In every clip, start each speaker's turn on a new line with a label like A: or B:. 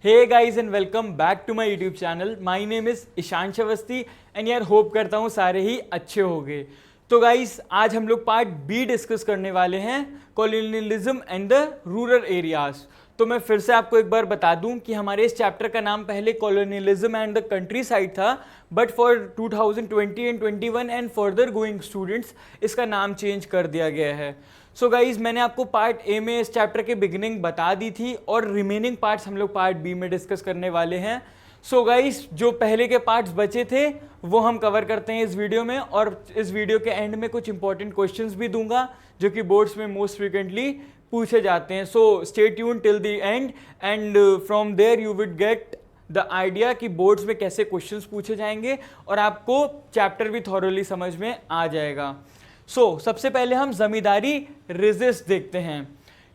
A: Hey guys and welcome back to my YouTube channel. My name is Ishansh Awasthi and यार hope करता हूँ सारे ही अच्छे होंगे। तो गाइस आज हम लोग पार्ट बी डिस्कस करने वाले हैं, colonialism and the rural areas. तो मैं फिर से आपको एक बार बता दूं कि हमारे इस चैप्टर का नाम पहले colonialism and the countryside था, but for 2020 and 21 and further going students इसका नाम चेंज कर दिया गया है। सो गाइज मैंने आपको पार्ट ए में इस चैप्टर के बिगिनिंग बता दी थी और रिमेनिंग पार्ट्स हम लोग पार्ट बी में डिस्कस करने वाले हैं। सो गाइज जो पहले के पार्ट्स बचे थे वो हम कवर करते हैं इस वीडियो में, और इस वीडियो के एंड में कुछ इंपॉर्टेंट क्वेश्चंस भी दूंगा जो कि बोर्ड्स में मोस्ट फ्रिक्वेंटली पूछे जाते हैं। So stay tune till the end and from there you will get the idea कि बोर्ड्स में कैसे क्वेश्चंस पूछे जाएंगे और आपको चैप्टर भी थॉरोली समझ में आ जाएगा। सबसे पहले हम जमींदारी रेजिस्ट देखते हैं,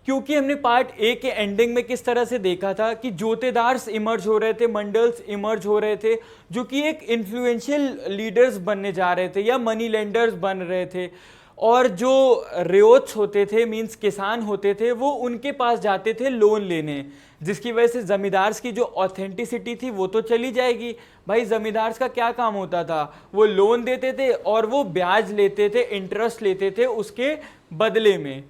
A: क्योंकि हमने पार्ट ए के एंडिंग में किस तरह से देखा था कि जोतेदार्स इमर्ज हो रहे थे, मंडल्स इमर्ज हो रहे थे जो कि एक इन्फ्लुएंशियल लीडर्स बनने जा रहे थे या मनी लेंडर्स बन रहे थे, और जो रियोट्स होते थे मींस किसान होते थे वो उनके पास जाते थे लोन लेने, जिसकी वजह से जमींदार्स की जो ऑथेंटिसिटी थी वो तो चली जाएगी। भाई जमींदार्स का क्या काम होता था, वो लोन देते थे और वो ब्याज लेते थे, इंटरेस्ट लेते थे उसके बदले में।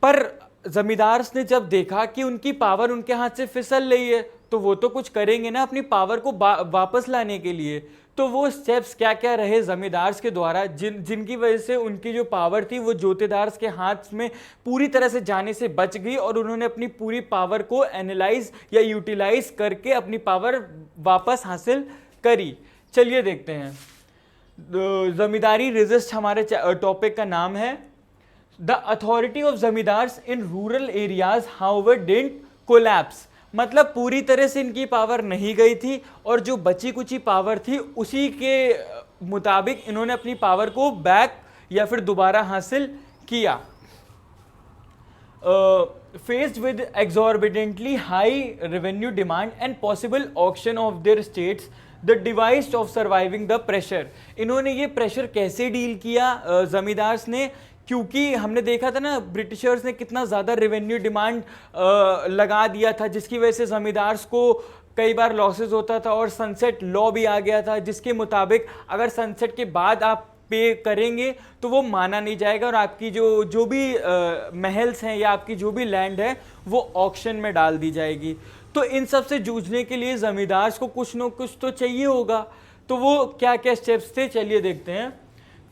A: पर जमींदार्स ने जब देखा कि उनकी पावर उनके हाथ से फिसल रही है तो वो तो कुछ करेंगे ना अपनी पावर को वापस लाने के लिए। तो वो स्टेप्स क्या क्या रहे जमींदार्स के द्वारा जिनकी वजह से उनकी जो पावर थी वो जोतेदार्स के हाथ में पूरी तरह से जाने से बच गई और उन्होंने अपनी पूरी पावर को एनालाइज या यूटिलाइज करके अपनी पावर वापस हासिल करी। चलिए देखते हैं। जमींदारी रेजिस्ट हमारे टॉपिक का नाम है। The authority of zamindars in rural areas however didn't collapse, मतलब पूरी तरह से इनकी पावर नहीं गई थी और जो बची कुची पावर थी उसी के मुताबिक इन्होंने अपनी पावर को बैक या फिर दोबारा हासिल किया। Faced with exorbitantly high revenue demand and possible auction of their states the device of surviving the pressure, इन्होंने ये प्रेशर कैसे डील किया जमींदार्स ने, क्योंकि हमने देखा था ना ब्रिटिशर्स ने कितना ज़्यादा रेवेन्यू डिमांड लगा दिया था, जिसकी वजह से ज़मींदार्स को कई बार लॉसेस होता था और सनसेट लॉ भी आ गया था जिसके मुताबिक अगर सनसेट के बाद आप पे करेंगे तो वो माना नहीं जाएगा और आपकी जो भी महल्स हैं या आपकी जो भी लैंड है वो ऑक्शन में डाल दी जाएगी। तो इन सब से जूझने के लिए ज़मींदार्स को कुछ न कुछ तो चाहिए होगा, तो वो क्या क्या स्टेप्स थे चलिए देखते हैं।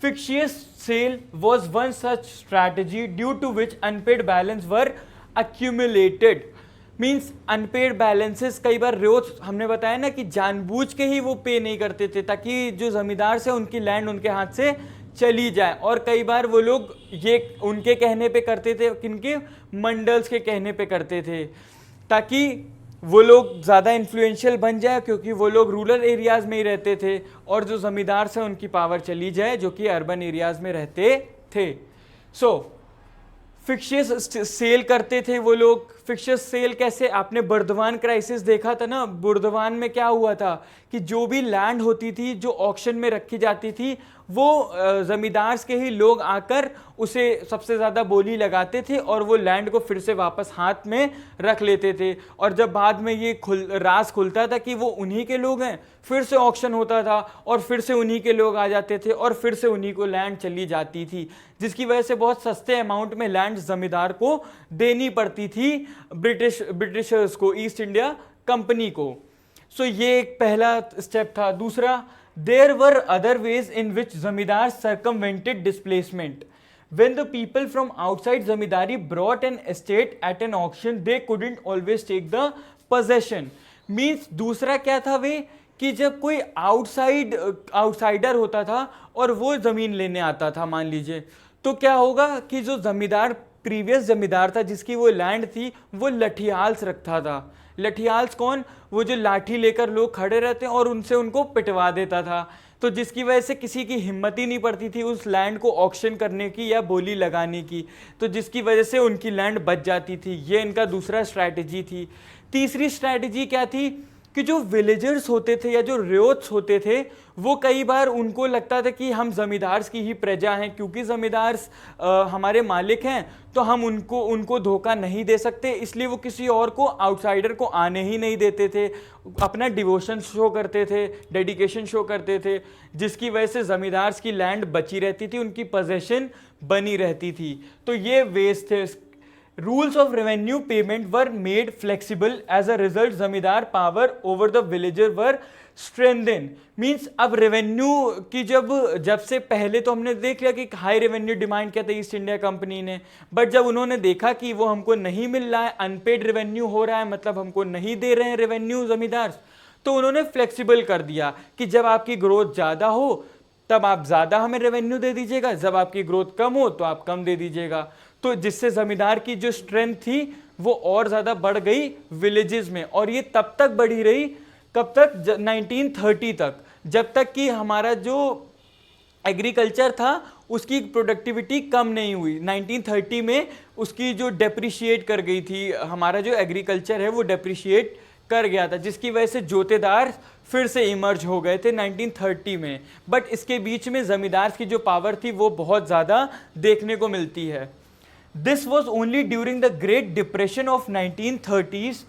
A: Fictitious sale was one such strategy due to which unpaid balance were accumulated. Means unpaid balances कई बार रोज हमने बताया ना कि जानबूझ के ही वो पे नहीं करते थे ताकि जो जमींदार से उनकी लैंड उनके हाथ से चली जाए, और कई बार वो लोग ये उनके कहने पे करते थे, किनके, मंडल्स के कहने पे करते थे ताकि वो लोग ज़्यादा इन्फ्लुएंशियल बन जाए, क्योंकि वो लोग रूरल एरियाज़ में ही रहते थे और जो ज़मींदार से उनकी पावर चली जाए जो कि अर्बन एरियाज़ में रहते थे। फिक्शियस सेल करते थे वो लोग। फिक्शियस सेल कैसे, आपने बुर्दवान क्राइसिस देखा था ना, बुर्दवान में क्या हुआ था कि जो भी लैंड होती थी जो ऑक्शन में रखी जाती थी वो ज़मींदार्स के ही लोग आकर उसे सबसे ज़्यादा बोली लगाते थे और वो लैंड को फिर से वापस हाथ में रख लेते थे, और जब बाद में ये राज खुलता था कि वो उन्हीं के लोग हैं फिर से ऑक्शन होता था और फिर से उन्हीं के लोग आ जाते थे और फिर से उन्हीं को लैंड चली जाती थी, जिसकी वजह से बहुत सस्ते अमाउंट में लैंड ज़मींदार को देनी पड़ती थी ब्रिटिशर्स को, ईस्ट इंडिया कंपनी को। ये एक पहला स्टेप था। दूसरा, there were other ways in which zamindar circumvented displacement. When the people from outside zamindari brought an estate at an auction, they couldn't always take the possession. Means दूसरा क्या था वे कि जब कोई आउटसाइडर होता था और वो ज़मीन लेने आता था मान लीजिए, तो क्या होगा कि जो ज़मींदार प्रीवियस ज़मींदार था जिसकी वो लैंड थी वो लठियाल्स रखता था। लठियाल्स कौन, वो जो लाठी लेकर लोग खड़े रहते हैं और उनसे उनको पिटवा देता था, तो जिसकी वजह से किसी की हिम्मत ही नहीं पड़ती थी उस लैंड को ऑक्शन करने की या बोली लगाने की, तो जिसकी वजह से उनकी लैंड बच जाती थी। ये इनका दूसरा स्ट्रैटेजी थी। तीसरी स्ट्रैटेजी क्या थी, कि जो विलेजर्स होते थे या जो रियोट्स होते थे वो कई बार उनको लगता था कि हम ज़मींदार्स की ही प्रजा हैं, क्योंकि ज़मींदार्स हमारे मालिक हैं तो हम उनको धोखा नहीं दे सकते, इसलिए वो किसी और को, आउटसाइडर को आने ही नहीं देते थे, अपना डिवोशन शो करते थे, डेडिकेशन शो करते थे, जिसकी वजह से ज़मींदार्स की लैंड बची रहती थी, उनकी पोजेशन बनी रहती थी। तो ये वेज थे। Rules of revenue payment were made flexible. As a result, जमींदार power over the villager were strengthened. Means अब रेवेन्यू की जब से पहले तो हमने देख लिया कि हाई रेवेन्यू डिमांड किया था ईस्ट इंडिया कंपनी ने, बट जब उन्होंने देखा कि वो हमको नहीं मिल रहा है, अनपेड रेवेन्यू हो रहा है, मतलब हमको नहीं दे रहे हैं रेवेन्यू जमींदार, तो उन्होंने फ्लेक्सिबल कर दिया कि जब आपकी ग्रोथ ज़्यादा हो तब आप ज़्यादा हमें रेवेन्यू दे दीजिएगा, जब आपकी ग्रोथ कम हो तो आप कम दे दीजिएगा। तो जिससे ज़मींदार की जो स्ट्रेंथ थी वो और ज़्यादा बढ़ गई विलेजेस में, और ये तब तक बढ़ी रही, कब तक, 1930 तक, जब तक कि हमारा जो एग्रीकल्चर था उसकी प्रोडक्टिविटी कम नहीं हुई। 1930 में उसकी जो डेप्रिशिएट कर गई थी, हमारा जो एग्रीकल्चर है वो डेप्रिशिएट कर गया था, जिसकी वजह से जोतेदार फिर से इमर्ज हो गए थे 1930 में। बट इसके बीच में ज़मींदार की जो पावर थी वो बहुत ज़्यादा देखने को मिलती है। This was only during the Great Depression of 1930s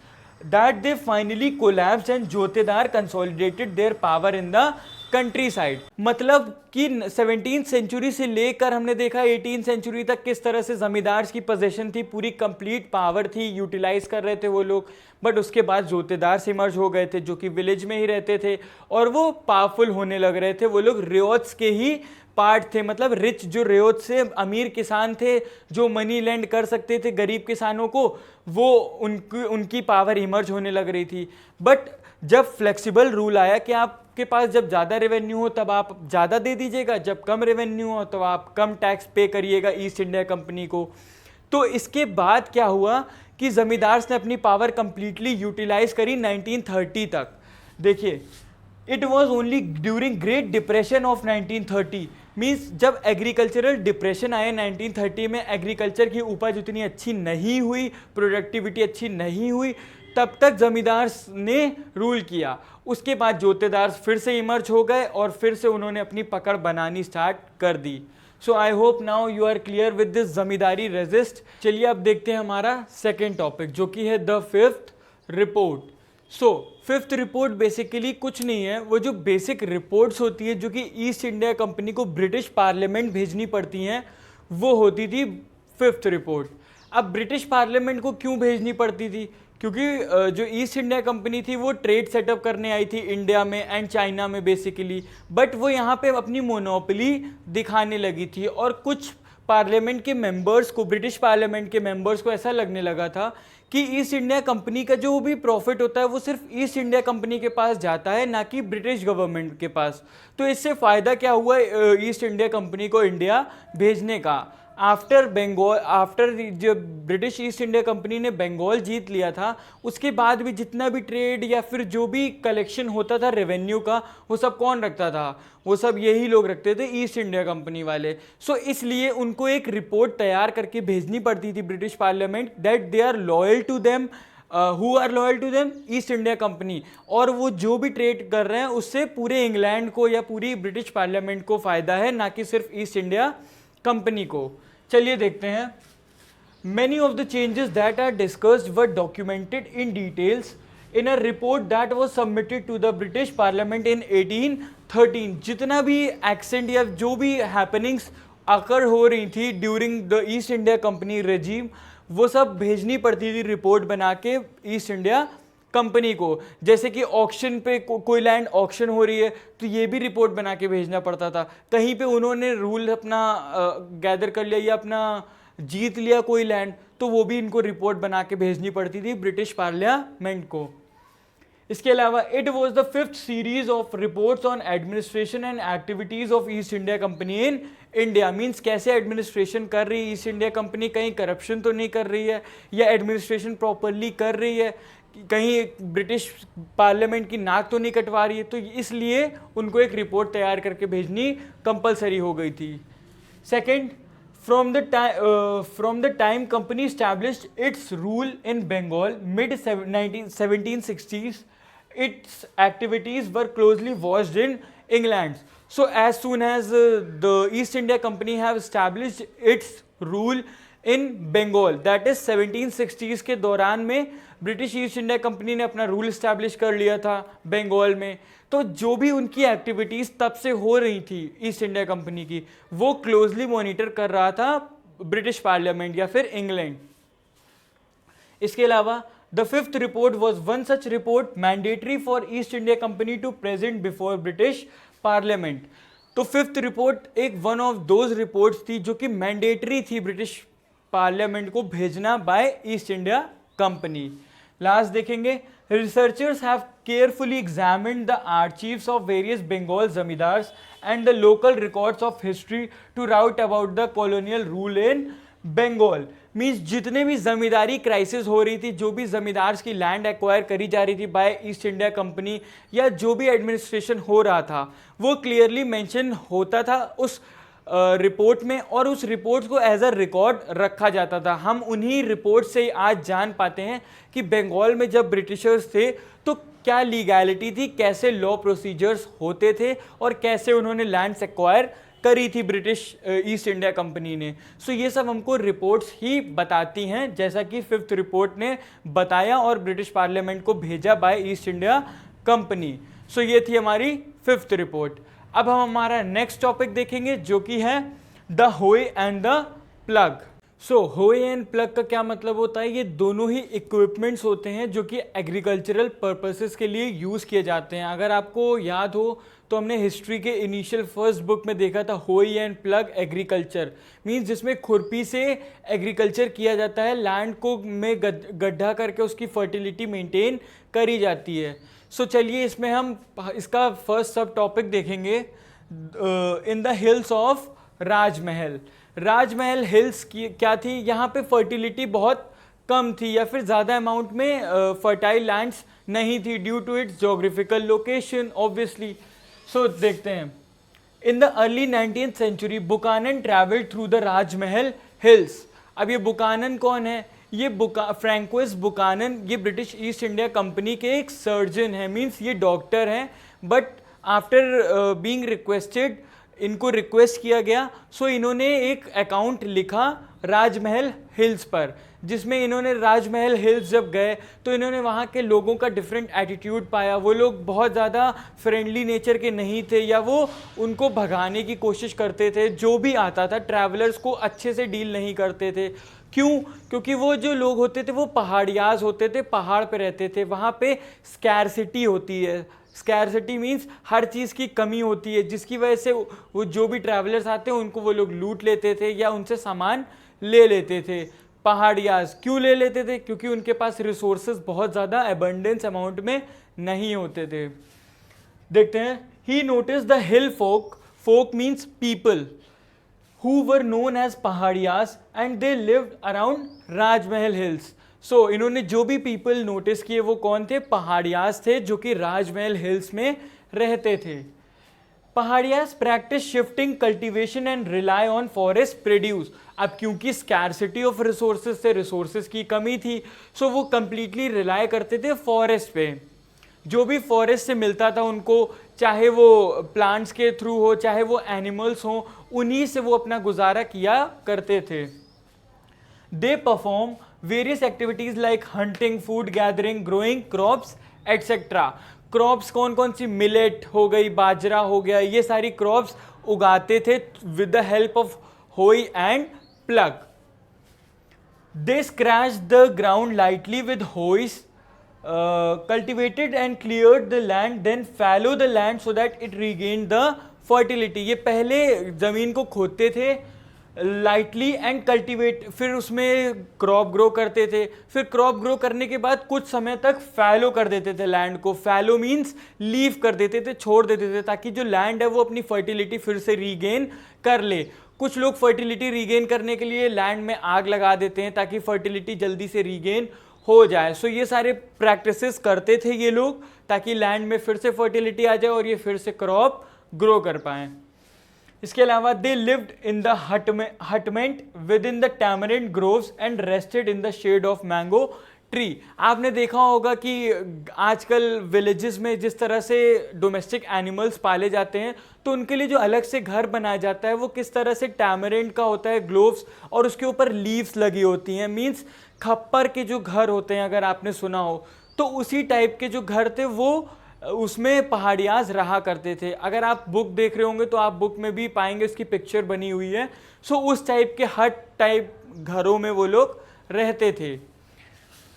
A: that they finally collapsed and जोतेदार consolidated their power in the country side. मतलब कि 17th सेंचुरी से लेकर हमने देखा 18th सेंचुरी तक किस तरह से जमींदार की पोजीशन थी, पूरी कंप्लीट पावर थी, यूटिलाइज कर रहे थे वो लोग। बट उसके बाद जोतेदार इमर्ज हो गए थे जो कि विलेज में ही रहते थे और वो पावरफुल होने लग रहे थे। वो लोग रियोट्स के ही पार्ट थे, मतलब रिच जो रियोट्स से अमीर किसान थे जो मनी लैंड कर सकते थे गरीब किसानों को, वो उनकी पावर इमर्ज होने लग रही थी। बट जब फ्लेक्सिबल रूल आया कि आपके पास जब ज़्यादा रेवेन्यू हो तब आप ज़्यादा दे दीजिएगा, जब कम रेवेन्यू हो तो आप कम टैक्स पे करिएगा ईस्ट इंडिया कंपनी को। तो इसके बाद क्या हुआ कि ज़मींदार ने अपनी पावर कंप्लीटली यूटिलाइज करी 1930 तक। देखिए, it was only during great depression of 1930, means जब एग्रीकल्चरल डिप्रेशन आए 1930 में, एग्रीकल्चर की उपज उतनी अच्छी नहीं हुई, प्रोडक्टिविटी अच्छी नहीं हुई, तब तक जमींदार ने रूल किया। उसके बाद जोतेदार फिर से इमर्ज हो गए और फिर से उन्होंने अपनी पकड़ बनानी स्टार्ट कर दी। So I hope now you are clear with this zamindari resist. चलिए अब देखते हैं हमारा सेकेंड टॉपिक जो कि है the fifth report. So fifth report basically कुछ नहीं है, वो जो बेसिक रिपोर्ट्स होती है जो कि ईस्ट इंडिया कंपनी को ब्रिटिश पार्लियामेंट भेजनी पड़ती हैं, वो होती थी फिफ्थ रिपोर्ट। अब ब्रिटिश पार्लियामेंट को क्यों भेजनी पड़ती थी? क्योंकि जो ईस्ट इंडिया कंपनी थी वो ट्रेड सेटअप करने आई थी इंडिया में एंड चाइना में बेसिकली, बट वो यहाँ पे अपनी मोनोपोली दिखाने लगी थी और कुछ पार्लियामेंट के मेंबर्स को, ब्रिटिश पार्लियामेंट के मेंबर्स को ऐसा लगने लगा था कि ईस्ट इंडिया कंपनी का जो भी प्रॉफिट होता है वो सिर्फ ईस्ट इंडिया कंपनी के पास जाता है, ना कि ब्रिटिश गवर्नमेंट के पास। तो इससे फ़ायदा क्या हुआ ईस्ट इंडिया कंपनी को इंडिया भेजने का? आफ्टर जब ब्रिटिश ईस्ट इंडिया कंपनी ने बंगाल जीत लिया था, उसके बाद भी जितना भी ट्रेड या फिर जो भी कलेक्शन होता था रेवेन्यू का, वो सब कौन रखता था? वो सब यही लोग रखते थे, ईस्ट इंडिया कंपनी वाले। सो इसलिए उनको एक रिपोर्ट तैयार करके भेजनी पड़ती थी British parliament, that they are loyal to them, who are loyal to them, East India company. और वो जो भी ट्रेड कर रहे हैं उससे पूरे इंग्लैंड को या पूरी ब्रिटिश पार्लियामेंट को फ़ायदा है, ना कि सिर्फ ईस्ट इंडिया कंपनी को। चलिए देखते हैं। Many of the changes that are discussed were documented in details in a report that was submitted to the British Parliament in 1813। जितना भी एक्सेंट या जो भी हैपनिंग्स अकर हो रही थी during the east India company regime, वो सब भेजनी पड़ती थी रिपोर्ट बना के ईस्ट इंडिया कंपनी को। जैसे कि ऑक्शन पे कोई लैंड ऑक्शन हो रही है तो ये भी रिपोर्ट बना के भेजना पड़ता था। कहीं पे उन्होंने रूल अपना गैदर कर लिया या अपना जीत लिया कोई लैंड, तो वो भी इनको रिपोर्ट बना के भेजनी पड़ती थी ब्रिटिश पार्लियामेंट को। इसके अलावा it was the fifth series of reports on administration and activities of east India company in India. Means कैसे एडमिनिस्ट्रेशन कर रही है ईस्ट इंडिया कंपनी, कहीं करप्शन तो नहीं कर रही है या एडमिनिस्ट्रेशन प्रॉपरली कर रही है, कहीं ब्रिटिश पार्लियामेंट की नाक तो नहीं कटवा रही है। तो इसलिए उनको एक रिपोर्ट तैयार करके भेजनी कंपलसरी हो गई थी। Second, from the time company established its rule in Bengal mid 1760s, its activities were closely watched in England. So as soon as the East India Company have established its rule in Bengal, that is 1760s के दौरान में British East India company ने अपना rule establish कर लिया था बंगाल में। तो जो भी उनकी एक्टिविटीज़ तब से हो रही थी ईस्ट इंडिया कंपनी की, वो क्लोजली मॉनिटर कर रहा था ब्रिटिश पार्लियामेंट या फिर इंग्लैंड। इसके अलावा the fifth report was one such report mandatory for East India Company to present before British Parliament. तो फिफ्थ रिपोर्ट एक वन ऑफ दोज रिपोर्ट्स थी जो कि मैंडेटरी थी ब्रिटिश पार्लियामेंट को भेजना by East India Company. Last देखेंगे, researchers have carefully examined the archives of various Bengal zamindars and the local records of history to route about the colonial rule in Bengal. Means जितने भी जमींदारी crisis हो रही थी, जो भी जमींदार्स की लैंड एक्वायर करी जा रही थी बाय ईस्ट इंडिया कंपनी, या जो भी एडमिनिस्ट्रेशन हो रहा था, वो क्लियरली मेंशन होता था उस रिपोर्ट में, और उस रिपोर्ट को एज अ रिकॉर्ड रखा जाता था। हम उन्हीं रिपोर्ट से आज जान पाते हैं कि बंगाल में जब ब्रिटिशर्स थे तो क्या लीगैलिटी थी, कैसे लॉ प्रोसीजर्स होते थे, और कैसे उन्होंने लैंड्स एक्वायर करी थी ब्रिटिश ईस्ट इंडिया कंपनी ने। सो ये सब हमको रिपोर्ट्स ही बताती हैं, जैसा कि फिफ्थ रिपोर्ट ने बताया और ब्रिटिश पार्लियामेंट को भेजा बाय ईस्ट इंडिया कंपनी। सो ये थी हमारी फिफ्थ रिपोर्ट। अब हम हमारा नेक्स्ट टॉपिक देखेंगे जो कि है द होए एंड द प्लग। सो होए एंड प्लग का क्या मतलब होता है? ये दोनों ही इक्विपमेंट्स होते हैं जो कि एग्रीकल्चरल पर्पसेस के लिए यूज़ किए जाते हैं। अगर आपको याद हो तो हमने हिस्ट्री के इनिशियल फर्स्ट बुक में देखा था होई एंड प्लग एग्रीकल्चर, मीन्स जिसमें खुरपी से एग्रीकल्चर किया जाता है, लैंड को में गड्ढा करके उसकी फर्टिलिटी मेंटेन करी जाती है। सो चलिए इसमें हम इसका फर्स्ट सब टॉपिक देखेंगे, in the hills of Rajmahal. Rajmahal hills की क्या थी? यहाँ पे फर्टिलिटी बहुत कम थी या फिर ज़्यादा अमाउंट में फर्टाइल लैंड्स नहीं थी due to its geographical location obviously. So देखते हैं, in the early 19th century Buchanan travelled through the Rajmahal hills. अब ये बुकानन कौन है? ये फ्रैंकोइस बुकानन ये ब्रिटिश ईस्ट इंडिया कंपनी के एक सर्जन है, मीन्स ये डॉक्टर हैं, बट आफ्टर बीइंग रिक्वेस्टेड, इनको रिक्वेस्ट किया गया, सो इन्होंने एक अकाउंट लिखा राजमहल हिल्स पर, जिसमें इन्होंने राजमहल हिल्स जब गए तो इन्होंने वहाँ के लोगों का डिफरेंट एटीट्यूड पाया। वो लोग बहुत ज़्यादा फ्रेंडली नेचर के नहीं थे, या वो उनको भगाने की कोशिश करते थे। जो भी आता था ट्रैवलर्स को अच्छे से डील नहीं करते थे। क्यों? क्योंकि वो जो लोग होते थे वो पहाड़ियाज होते थे, पहाड़ पे रहते थे, वहाँ पे स्कैरसिटी होती है। स्कैरसिटी मीन्स हर चीज़ की कमी होती है, जिसकी वजह से वो जो भी ट्रैवलर्स आते हैं उनको वो लोग लूट लेते थे या उनसे सामान ले लेते थे। पहाड़ियाज क्यों ले लेते थे? क्योंकि उनके पास रिसोर्सेज बहुत ज़्यादा एबंडेंस अमाउंट में नहीं होते थे। देखते हैं, he notice the hill folk, folk means people, who were known as Paharias and they lived around Rajmahal hills। So इन्होंने जो भी पीपल नोटिस किए वो कौन थे? पहाड़ियाज थे, जो कि राजमहल हिल्स में रहते थे। Paharias practice shifting cultivation and rely on forest produce. अब क्योंकि स्कैरसिटी ऑफ रिसोर्सेज से, रिसोर्सेज की कमी थी, सो वो कंप्लीटली रिलाई करते थे फॉरेस्ट पे। जो भी फॉरेस्ट से मिलता था उनको, चाहे वो प्लांट्स के थ्रू हो, चाहे वो एनिमल्स हो, उन्हीं से वो अपना गुजारा किया करते थे। They perform various activities like hunting, food gathering, growing crops etcetera. Crops कौन कौन सी? मिलेट हो गई, बाजरा हो गया, ये सारी क्रॉप्स उगाते थे विद द हेल्प ऑफ होई and plug. They scratch the ground lightly with होइस, cultivated and cleared the land, then fallow the land so that it regained the fertility। ये पहले ज़मीन को खोदते थे लाइटली एंड कल्टिवेट, फिर उसमें क्रॉप ग्रो करते थे, फिर क्रॉप ग्रो करने के बाद कुछ समय तक फैलो कर देते थे लैंड को। फैलो मीन्स लीव कर देते थे, छोड़ देते थे, ताकि जो लैंड है वो अपनी फर्टिलिटी फिर से रीगेन कर ले। कुछ लोग फर्टिलिटी रीगेन करने के लिए लैंड में आग लगा देते हैं ताकि फर्टिलिटी जल्दी से रीगेन हो जाए। सो ये सारे प्रैक्टिसेस करते थे ये लोग, ताकि लैंड में फिर से फर्टिलिटी आ जाए और ये फिर से क्रॉप ग्रो कर पाएँ। इसके अलावा they lived in the hutment within the tamarind groves and rested in the shade of mango tree. आपने देखा होगा कि आजकल विलेजेस में जिस तरह से डोमेस्टिक एनिमल्स पाले जाते हैं तो उनके लिए जो अलग से घर बनाया जाता है वो किस तरह से टैमरिंड का होता है, ग्लोव्स, और उसके ऊपर लीव्स लगी होती हैं। मींस खप्पर के जो घर होते हैं, अगर आपने सुना हो, तो उसी टाइप के जो घर थे वो उसमें पहाड़ियाज रहा करते थे। अगर आप बुक देख रहे होंगे तो आप बुक में भी पाएंगे, उसकी पिक्चर बनी हुई है। सो उस टाइप के हट टाइप घरों में वो लोग रहते थे।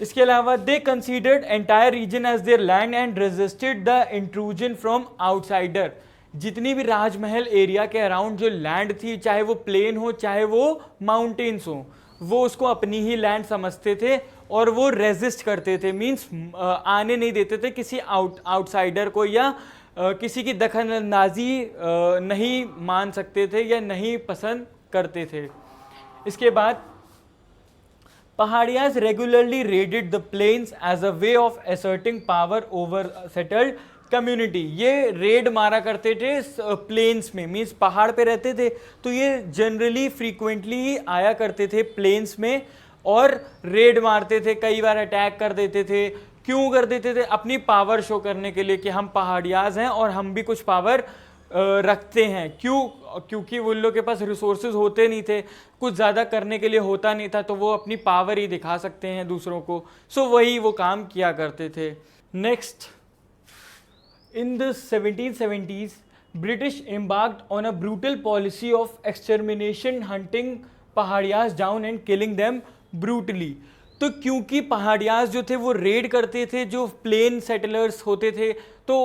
A: इसके अलावा they considered entire region as their land and resisted the intrusion from outsider. जितनी भी राजमहल एरिया के अराउंड जो लैंड थी, चाहे वो प्लेन हो चाहे वो माउंटेन्स हो, वो उसको अपनी ही लैंड समझते थे और वो रेजिस्ट करते थे। मींस आने नहीं देते थे किसी आउटसाइडर को, या किसी की दखल अंदाजी नहीं मान सकते थे या नहीं पसंद करते थे। इसके बाद Paharias regularly raided the plains as a way of asserting power over settled community. ये रेड मारा करते थे प्लेन्स में, मीन्स पहाड़ पे रहते थे तो ये जनरली फ्रीक्वेंटली आया करते थे प्लेन्स में और रेड मारते थे, कई बार अटैक कर देते थे। क्यों कर देते थे? अपनी पावर शो करने के लिए कि हम पहाड़ियाज हैं और हम भी कुछ पावर रखते हैं। क्यों? क्योंकि उन लोग के पास रिसोर्सेज होते नहीं थे, कुछ ज़्यादा करने के लिए होता नहीं था, तो वो अपनी पावर ही दिखा सकते हैं दूसरों को। सो वही वो काम किया करते थे। Next, in the 1770s British embarked on a brutal policy of extermination, hunting Paharias down and killing them brutally. तो क्योंकि पहाड़ियाज जो थे वो रेड करते थे जो प्लेन सेटलर्स होते थे, तो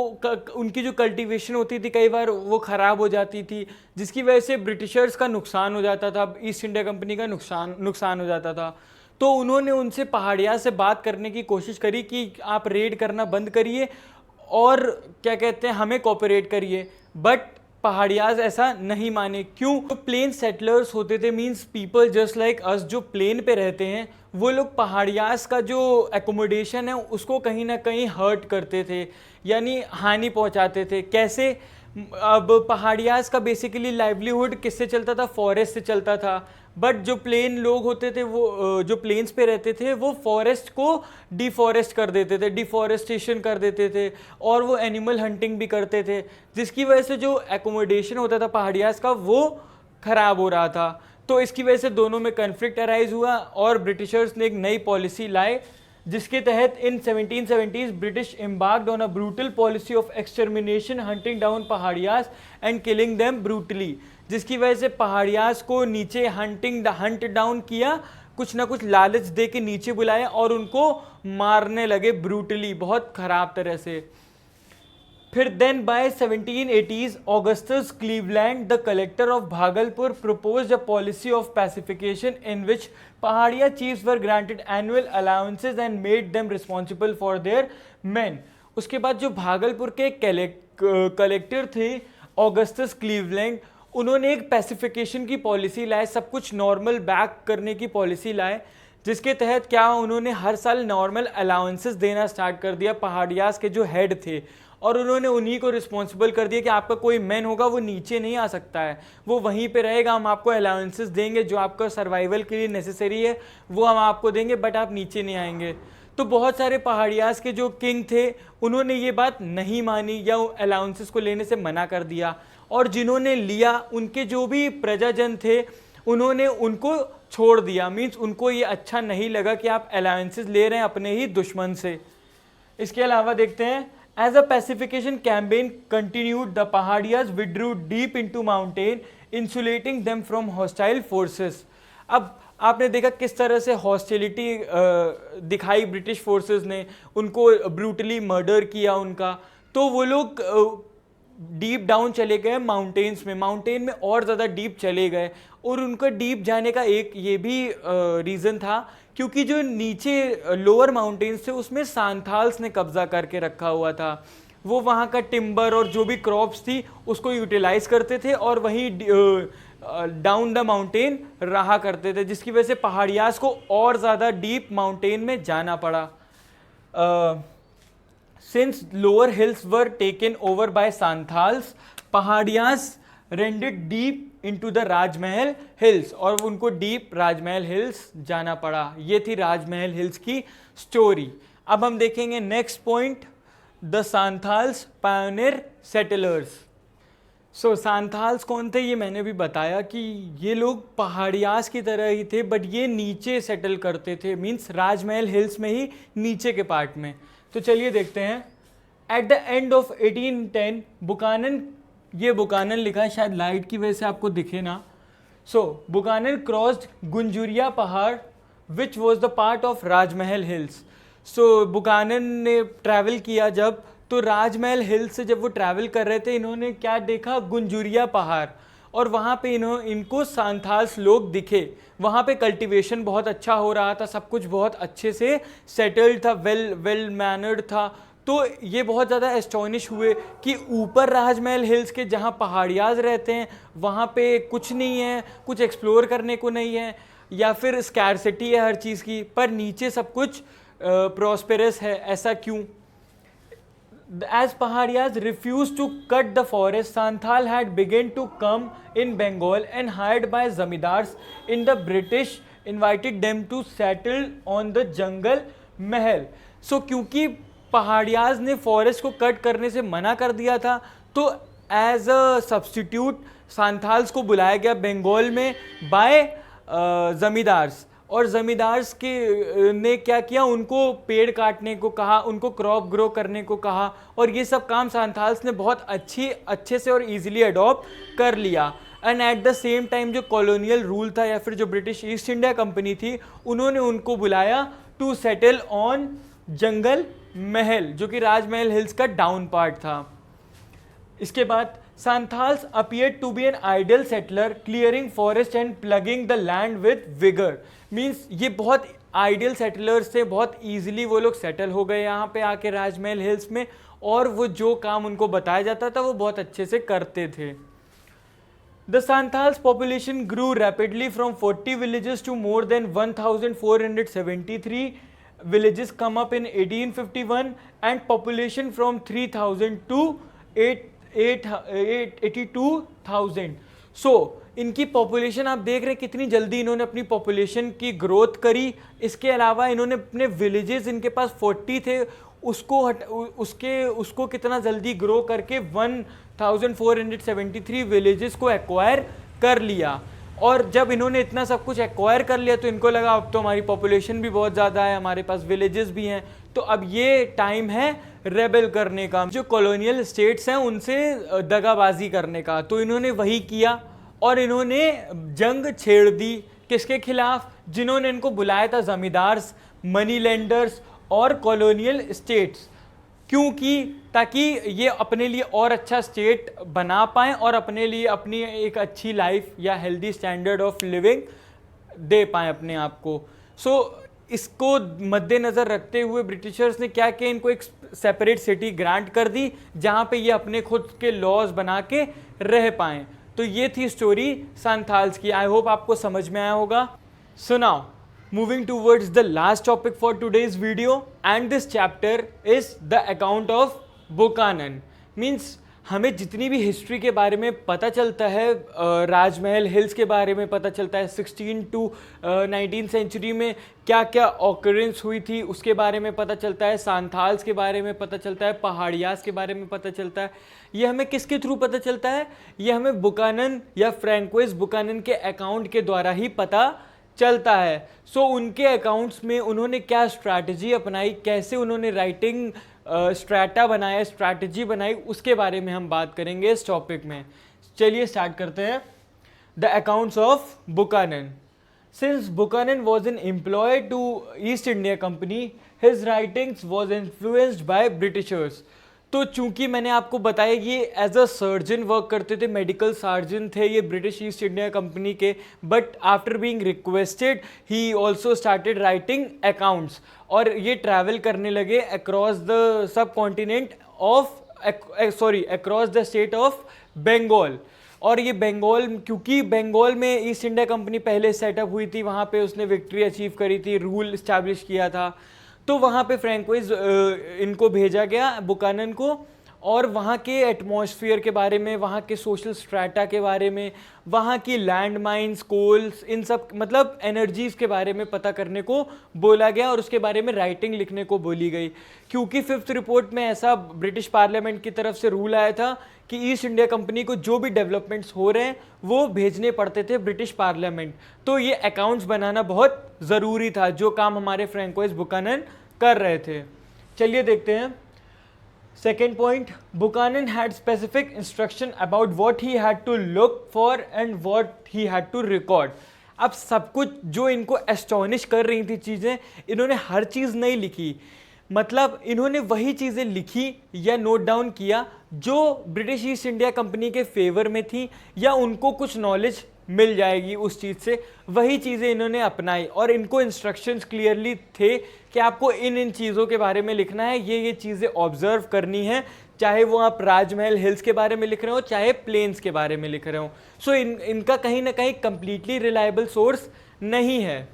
A: उनकी जो कल्टीवेशन होती थी कई बार वो ख़राब हो जाती थी, जिसकी वजह से ब्रिटिशर्स का नुकसान हो जाता था, ईस्ट इंडिया कंपनी का नुकसान हो जाता था। तो उन्होंने उनसे पहाड़ियाज से बात करने की कोशिश करी कि आप रेड करना बंद करिए और क्या कहते हैं, हमें कोऑपरेट करिए। बट पहाड़ियाज ऐसा नहीं माने। क्यों? तो प्लेन सेटलर्स होते थे, means people just like us, जो प्लेन पे रहते हैं, वो लोग पहाड़ियाज का जो एकोमोडेशन है उसको कहीं ना कहीं हर्ट करते थे, यानी हानि पहुंचाते थे। कैसे? अब पहाड़ियाज का बेसिकली लाइवलीहुड किससे चलता था? फॉरेस्ट से चलता था। बट जो प्लेन लोग होते थे, वो जो प्लेन्स पे रहते थे, वो फॉरेस्ट को डिफॉरेस्ट कर देते थे, डिफॉरेस्टेशन कर देते थे, और वो एनिमल हंटिंग भी करते थे, जिसकी वजह से जो एकोमोडेशन होता था पहाड़ियाज का वो खराब हो रहा था। तो इसकी वजह से दोनों में कन्फ्लिक्ट अराइज हुआ और ब्रिटिशर्स ने एक नई पॉलिसी लाए, जिसके तहत in 1770s British embarked on a brutal policy of extermination, hunting down Paharias and killing them brutally. जिसकी वजह से पहाड़ियाज को नीचे हंट डाउन किया, कुछ ना कुछ लालच दे के नीचे बुलाया और उनको मारने लगे ब्रूटली, बहुत खराब तरह से। फिर then by 1780s Augustus Cleveland the collector of Bhagalpur proposed a policy of pacification in which Paharia chiefs were granted annual allowances and made them responsible for their men। उसके बाद जो भागलपुर के कलेक्टर थे ऑगस्टस क्लीवलैंड, उन्होंने एक पैसिफिकेशन की पॉलिसी लाए, सब कुछ नॉर्मल बैक करने की पॉलिसी लाए, जिसके तहत क्या उन्होंने हर साल नॉर्मल अलाउंसेस देना स्टार्ट कर दिया पहाड़ियाज के जो हेड थे, और उन्होंने उन्हीं को रिस्पॉन्सिबल कर दिया कि आपका कोई मैन होगा वो नीचे नहीं आ सकता है, वो वहीं पे रहेगा, हम आपको अलाउंसेस देंगे, जो आपका सर्वाइवल के लिए नेसेसरी है वो हम आपको देंगे, बट आप नीचे नहीं आएंगे। तो बहुत सारे पहाड़ियाज के जो किंग थे उन्होंने ये बात नहीं मानी या अलाउंसेस को लेने से मना कर दिया, और जिन्होंने लिया उनके जो भी प्रजाजन थे उन्होंने उनको छोड़ दिया। मीन्स उनको ये अच्छा नहीं लगा कि आप अलाउंसेस ले रहे हैं अपने ही दुश्मन से। इसके अलावा देखते हैं, as a pacification campaign continued the Paharias withdrew deep into mountain insulating them from hostile forces. अब आपने देखा किस तरह से हॉस्टिलिटी दिखाई ब्रिटिश फोर्सेस ने, उनको ब्रूटली मर्डर किया उनका। तो वो लोग डीप डाउन चले गए माउंटेन्स में, माउंटेन में और ज़्यादा डीप चले गए, और उनका डीप जाने का एक ये भी रीज़न था क्योंकि जो नीचे लोअर माउंटेन्स थे उसमें सांथाल्स ने कब्जा करके रखा हुआ था। वो वहाँ का टिम्बर और जो भी क्रॉप्स थी उसको यूटिलाइज करते थे और वहीं डाउन द माउंटेन रहा करते थे, जिसकी वजह से पहाड़ियाज को और ज़्यादा डीप माउंटेन में जाना पड़ा। Since lower hills were taken over by Santhals, Paharias rended deep into the Rajmahal hills, और उनको डीप राजमहल हिल्स जाना पड़ा। ये थी राजमहल हिल्स की स्टोरी। अब हम देखेंगे next point, the Santhals pioneer settlers. So Santhals कौन थे, ये मैंने भी बताया कि ये लोग पहाड़ियास की तरह ही थे, बट ये नीचे सेटल करते थे, मीन्स राजमहल हिल्स में ही नीचे के पार्ट में। तो चलिए देखते हैं। At the end of 1810 Buchanan, ये बुकानन लिखा है, शायद लाइट की वजह से आपको दिखे ना। सो बुकानन क्रॉस्ड गुंजुरिया पहाड़ which was the part of Rajmahal hills. So Buchanan ने ट्रैवल किया जब, तो राजमहल हिल्स से जब वो ट्रैवल कर रहे थे, इन्होंने क्या देखा, गुंजुरिया पहाड़, और वहाँ पे इनको सांथाल्स लोग दिखे। वहाँ पे कल्टीवेशन बहुत अच्छा हो रहा था, सब कुछ बहुत अच्छे से सेटल्ड था, वेल मैनर्ड था। तो ये बहुत ज़्यादा एस्टॉनिश हुए कि ऊपर राजमहल हिल्स के जहाँ पहाड़ियाज रहते हैं वहाँ पे कुछ नहीं है, कुछ एक्सप्लोर करने को नहीं है, या फिर स्कैरसिटी है हर चीज़ की, पर नीचे सब कुछ प्रॉस्पेरस है। ऐसा क्यों? As Paharias refused to cut the forest, Santhal had begun to come in Bengal and hired by zamindars in the British invited them to settle on the jungle Mahal. So क्योंकि पहाड़ियाज ने forest को cut करने से मना कर दिया था, तो एज अ सब्सटीट्यूट सांथाल्स को बुलाया गया बंगाल में बाय जमींदार्स, और जमींदार्स के ने क्या किया, उनको पेड़ काटने को कहा, उनको क्रॉप ग्रो करने को कहा, और ये सब काम सांथाल्स ने बहुत अच्छे से और इजीली अडॉप्ट कर लिया। And at the same time जो कॉलोनियल रूल था या फिर जो ब्रिटिश ईस्ट इंडिया कंपनी थी, उन्होंने उनको बुलाया टू सेटल ऑन जंगल महल, जो कि राजमहल हिल्स का डाउन पार्ट था। इसके बाद Santhals appeared to be an ideal settler, clearing forest and ploughing the land with vigour. Means ये बहुत आइडियल सेटलर्स थे, बहुत इजीली वो लोग सेटल हो गए यहाँ पे आके राजमहल हिल्स में, और वो जो काम उनको बताया जाता था वो बहुत अच्छे से करते थे। The Santhals population grew rapidly from 40 villages to more than 1473 villages come up in 1851 and population from 3000 to 82,000। So इनकी पॉपुलेशन आप देख रहे हैं कितनी जल्दी इन्होंने अपनी पॉपुलेशन की ग्रोथ करी। इसके अलावा इन्होंने अपने विलेजेस, इनके पास 40 थे, उसको कितना जल्दी ग्रो करके 1473 विलेजेस को एक्वायर कर लिया। और जब इन्होंने इतना सब कुछ एक्वायर कर लिया तो इनको लगा अब तो हमारी पॉपुलेशन भी बहुत ज़्यादा है, हमारे पास विलेजेस भी हैं, तो अब ये टाइम है रेबेल करने का, जो कॉलोनियल स्टेट्स हैं उनसे दगाबाजी करने का। तो इन्होंने वही किया और इन्होंने जंग छेड़ दी। किसके खिलाफ? जिन्होंने इनको बुलाया था, जमींदार्स, मनी लेंडर्स और कॉलोनियल स्टेट्स। क्योंकि ताकि ये अपने लिए और अच्छा स्टेट बना पाएँ और अपने लिए अपनी एक अच्छी लाइफ या हेल्दी स्टैंडर्ड ऑफ लिविंग दे पाएँ अपने आप को। सो इसको मद्देनज़र रखते हुए ब्रिटिशर्स ने क्या किया, इनको एक सेपरेट सिटी ग्रांट कर दी जहाँ पे ये अपने खुद के लॉज बना के रह पाएँ। तो ये थी स्टोरी सांथाल्स की। आई होप आपको समझ में आया होगा। So now moving towards the last topic for today's video, and this chapter is the account of Buchanan। Means हमें जितनी भी हिस्ट्री के बारे में पता चलता है, राजमहल हिल्स के बारे में पता चलता है, 16 to 19th सेंचुरी में क्या क्या ऑकरेंस हुई थी उसके बारे में पता चलता है, सांथाल्स के बारे में पता चलता है, पहाड़ियास के बारे में पता चलता है। ये हमें किसके थ्रू पता चलता है? ये हमें बुकानन या फ्रैंकोइस बुकानन के अकाउंट के द्वारा ही पता चलता है। सो उनके अकाउंट्स में उन्होंने क्या स्ट्रैटेजी अपनाई, कैसे उन्होंने राइटिंग स्ट्रैटा बनाया, स्ट्रैटेजी बनाई, उसके बारे में हम बात करेंगे इस टॉपिक में। चलिए स्टार्ट करते हैं। The accounts of Buchanan. Since Buchanan was an employ to East India company, his writings was influenced by Britishers. तो चूंकि मैंने आपको बताया ये एज अ सर्जन वर्क करते थे, मेडिकल सर्जन थे ये ब्रिटिश ईस्ट इंडिया कंपनी के, but after being requested he also started writing accounts, और ये ट्रैवल करने लगे across the subcontinent of across the state of Bengal. और ये बंगाल, क्योंकि बंगाल में ईस्ट इंडिया कंपनी पहले सेटअप हुई थी, वहाँ पे उसने विक्ट्री अचीव करी थी, रूल इस्टेब्लिश किया था, तो वहाँ पे फ्रैंकोइस इनको भेजा गया बुकानन को, और वहाँ के एटमॉस्फेयर के बारे में, वहाँ के सोशल स्ट्रैटा के बारे में, वहाँ की लैंड माइंस, कोल्स, इन सब मतलब एनर्जीज के बारे में पता करने को बोला गया और उसके बारे में राइटिंग लिखने को बोली गई। क्योंकि 5th रिपोर्ट में ऐसा ब्रिटिश पार्लियामेंट की तरफ से रूल आया था कि ईस्ट इंडिया कंपनी को जो भी डेवलपमेंट्स हो रहे हैं वो भेजने पड़ते थे ब्रिटिश पार्लियामेंट। तो ये अकाउंट्स बनाना बहुत ज़रूरी था, जो काम हमारे फ्रैंकोइस बुकानन कर रहे थे। चलिए देखते हैं second point. Buchanan had specific instruction about what he had to look for and what he had to record. अब सब कुछ जो इनको एस्टॉनिश कर रही थी चीज़ें, इन्होंने हर चीज़ नहीं लिखी, मतलब इन्होंने वही चीज़ें लिखी या नोट डाउन किया जो ब्रिटिश ईस्ट इंडिया कंपनी के फेवर में थी या उनको कुछ नॉलेज मिल जाएगी उस चीज़ से, वही चीज़ें इन्होंने अपनाई। और इनको इंस्ट्रक्शंस क्लियरली थे कि आपको इन इन चीज़ों के बारे में लिखना है, ये चीज़ें ऑब्जर्व करनी है, चाहे वो आप राजमहल हिल्स के बारे में लिख रहे हो चाहे प्लेन्स के बारे में लिख रहे हो। सो इनका कहीं ना कहीं कंप्लीटली रिलायबल सोर्स नहीं है।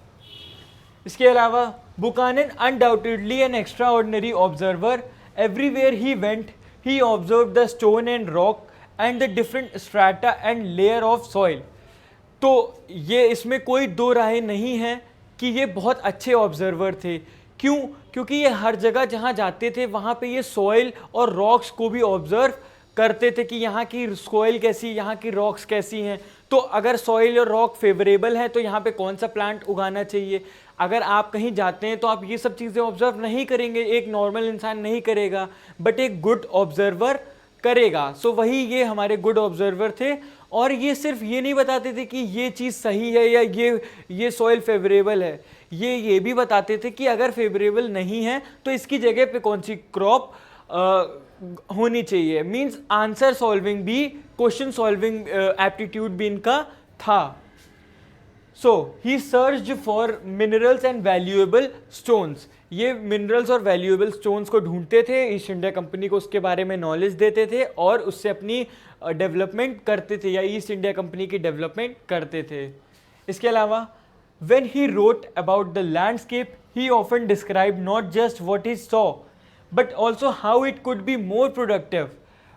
A: इसके अलावा Buchanan undoubtedly an extra ordinary observer, everywhere he went he observe the stone and rock and the different strata and layer of soil. तो ये इसमें कोई दो राय नहीं है कि ये बहुत अच्छे ऑब्जर्वर थे। क्यों? क्योंकि ये हर जगह जहाँ जाते थे वहाँ पे ये सॉइल और रॉक्स को भी ऑब्जर्व करते थे कि यहाँ की सॉइल कैसी, यहाँ की रॉक्स कैसी हैं। तो अगर सॉइल और रॉक फेवरेबल है तो यहाँ पे कौन सा प्लांट उगाना चाहिए। अगर आप कहीं जाते हैं तो आप ये सब चीज़ें ऑब्जर्व नहीं करेंगे, एक नॉर्मल इंसान नहीं करेगा, बट एक गुड ऑब्जर्वर करेगा। सो वही ये हमारे गुड ऑब्जर्वर थे। और ये सिर्फ ये नहीं बताते थे कि ये चीज़ सही है या ये सॉइल फेवरेबल है, ये भी बताते थे कि अगर फेवरेबल नहीं है तो इसकी जगह पे कौन सी क्रॉप होनी चाहिए। मींस आंसर सॉल्विंग भी, क्वेश्चन सॉल्विंग एप्टीट्यूड भी इनका था। So he searched for minerals and valuable stones. ये मिनरल्स और वैल्यूएबल स्टोन्स को ढूंढते थे, ईस्ट इंडिया कंपनी को उसके बारे में नॉलेज देते थे और उससे अपनी डेवलपमेंट करते थे या ईस्ट इंडिया कंपनी की डेवलपमेंट करते थे। इसके अलावा when he wrote about the landscape, he often described not just what he saw, but also how it could be more productive,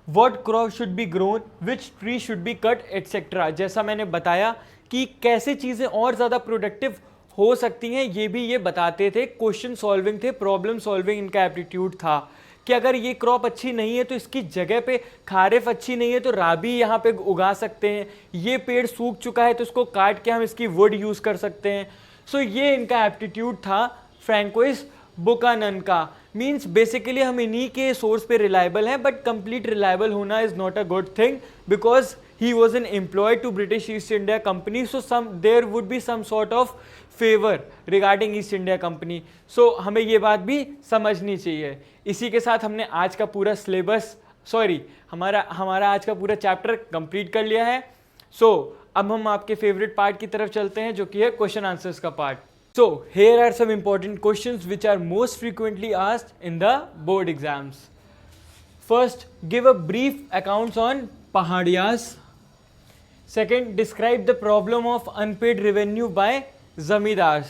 A: what crop should be grown, which tree should be cut, etc. जैसा मैंने बताया कि कैसे चीज़ें और ज़्यादा productive हो सकती हैं, ये भी ये बताते थे। क्वेश्चन सॉल्विंग थे, प्रॉब्लम सॉल्विंग इनका एप्टीट्यूड था कि अगर ये क्रॉप अच्छी नहीं है तो इसकी जगह पे खारिफ अच्छी नहीं है तो राबी यहाँ पे उगा सकते हैं, ये पेड़ सूख चुका है तो इसको काट के हम इसकी वुड यूज़ कर सकते हैं। सो ये इनका एप्टीट्यूड था फ्रैंकोइस बुकानन का। मीन्स बेसिकली हम इन्हीं के सोर्स पे रिलायबल हैं, बट कंप्लीट रिलायबल होना is not a good thing because he was an employee to British East India Company, so there would be some sort of favor regarding East India Company. So हमें ये बात भी समझनी चाहिए। इसी के साथ हमने आज का पूरा सिलेबस हमारा आज का पूरा चैप्टर कंप्लीट कर लिया है। सो अब हम आपके फेवरेट पार्ट की तरफ चलते हैं जो कि है क्वेश्चन आंसर्स का part. So here are some important questions which are most frequently asked in the board exams. First, give a brief accounts on Pahadiyas. Second, describe the problem of unpaid revenue by zamindars.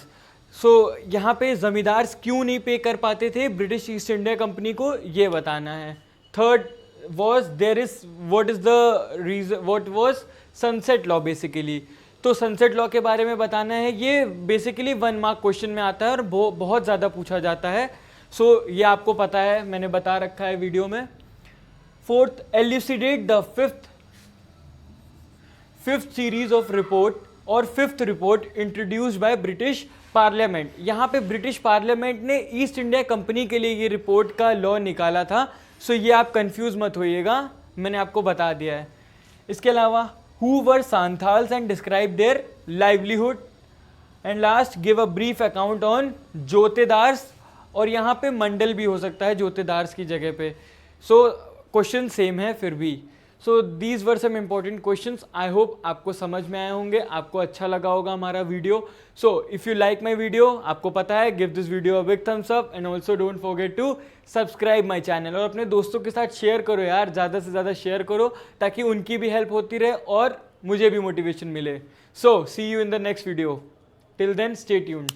A: So यहाँ पे ज़मींदार्स क्यों नहीं पे कर पाते थे British East India company को, ये बताना है। Third was what was sunset law basically, तो सनसेट लॉ के बारे में बताना है। ये बेसिकली 1 मार्क क्वेश्चन में आता है और बहुत ज़्यादा पूछा जाता है। सो ये आपको पता है, मैंने बता रखा है वीडियो में। Fourth, elucidate the fifth series of report और 5th report introduced by British Parliament. यहाँ पे ब्रिटिश पार्लियामेंट ने ईस्ट इंडिया कंपनी के लिए ये रिपोर्ट का लॉ निकाला था। सो ये आप कंफ्यूज मत होइएगा, मैंने आपको बता दिया है। इसके अलावा who were Santhals and describe their livelihood. And last, give a brief account on jotedars, और यहाँ पे मंडल भी हो सकता है जोतेदार्स की जगह पे। सो क्वेश्चन सेम है फिर भी। So these were some important questions. I hope आपको समझ में आए होंगे, आपको अच्छा लगा होगा हमारा video. So if you like my video, आपको पता है, give this video a big thumbs up and also don't forget to subscribe my channel. और अपने दोस्तों के साथ शेयर करो यार, ज़्यादा से ज़्यादा शेयर करो ताकि उनकी भी हेल्प होती रहे और मुझे भी मोटिवेशन मिले। So see you in the next video, till then stay tuned.